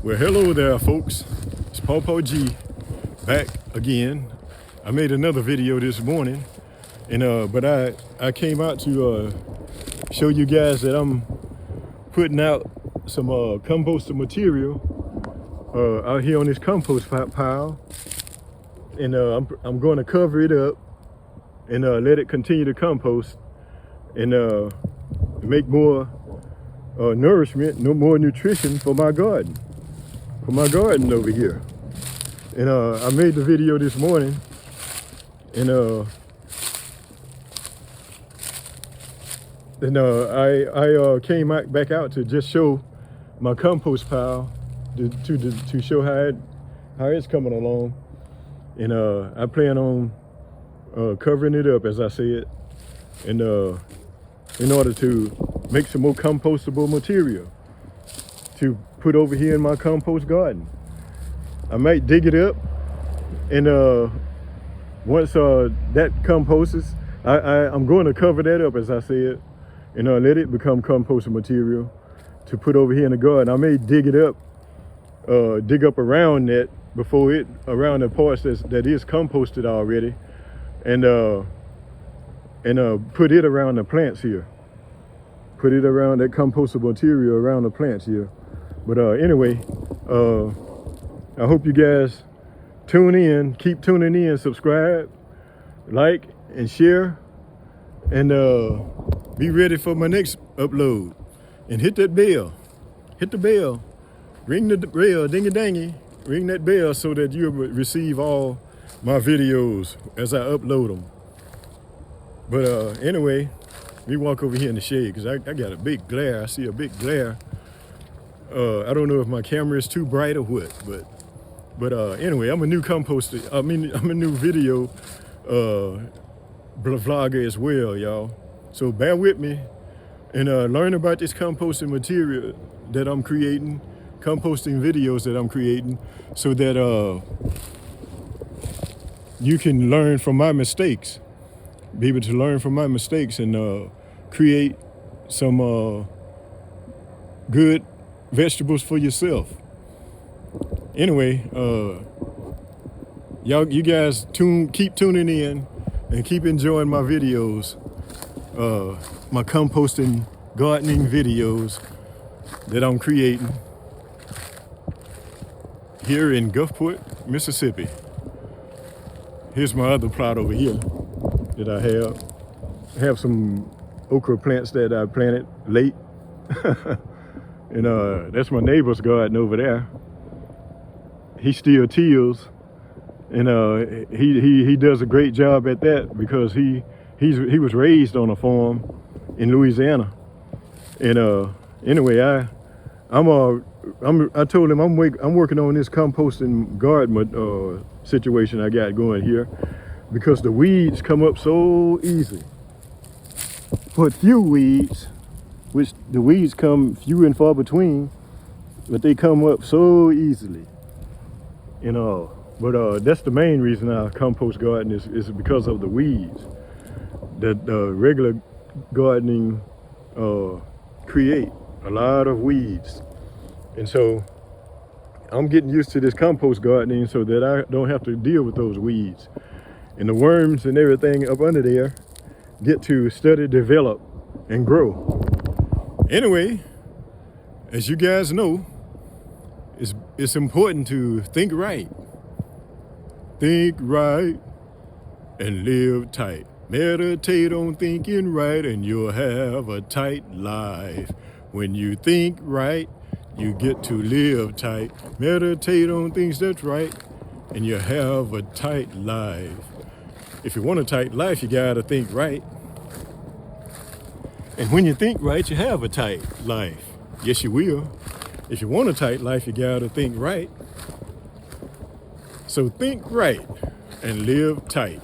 Well, hello there, folks. It's Pawpaw G back again. I made another video this morning, and but I came out to show you guys that I'm putting out some composted material out here on this compost pile, and I'm going to cover it up and let it continue to compost and make more nourishment, more nutrition for my garden. Over here. And I made the video this morning, and I came back out to just show my compost pile to show how it's coming along, and I plan on covering it up, as I said, and in order to make some more compostable material to put over here in my compost garden. I might dig it up, and once that composes, I'm going to cover that up, as I said, and let it become composting material to put over here in the garden. I may dig it up, dig up around that around the parts that is composted already, and put it around the plants here. Put it around that compostable material around the plants here. But anyway, I hope you guys tune in, keep tuning in, subscribe, like, and share, and be ready for my next upload. And hit that bell, hit the bell, ring the bell, dingy-dangy, ring that bell so that you'll receive all my videos as I upload them. But anyway, let me walk over here in the shade, because I got a big glare. I see a big glare. I don't know if my camera is too bright or what, but anyway, I'm a new composter. I'm a new video vlogger as well, y'all. So bear with me and learn about this composting material that I'm creating, composting videos that I'm creating, so that you can learn from my mistakes, be able to learn from my mistakes, and create some good vegetables for yourself. Anyway, you guys keep tuning in and keep enjoying my videos, my composting gardening videos that I'm creating here in Gulfport, Mississippi. Here's my other plot over here that I have. I have some okra plants that I planted late. And that's my neighbor's garden over there. He still tills, and he does a great job at that, because he was raised on a farm in Louisiana. And anyway, I told him I'm working on this composting garden situation I got going here, because the weeds come up so easy. For a few weeds, which the weeds come few and far between, but they come up so easily, but that's the main reason I compost garden is because of the weeds that regular gardening create a lot of weeds. And so I'm getting used to this compost gardening so that I don't have to deal with those weeds, and the worms and everything up under there get to study, develop, and grow. Anyway, as you guys know, it's important to think right. Think right and live tight. Meditate on thinking right, and you'll have a tight life. When you think right, you get to live tight. Meditate on things that's right, and you have a tight life. If you want a tight life, you gotta think right. And when you think right, you have a tight life. Yes, you will. If you want a tight life, you gotta think right. So think right and live tight.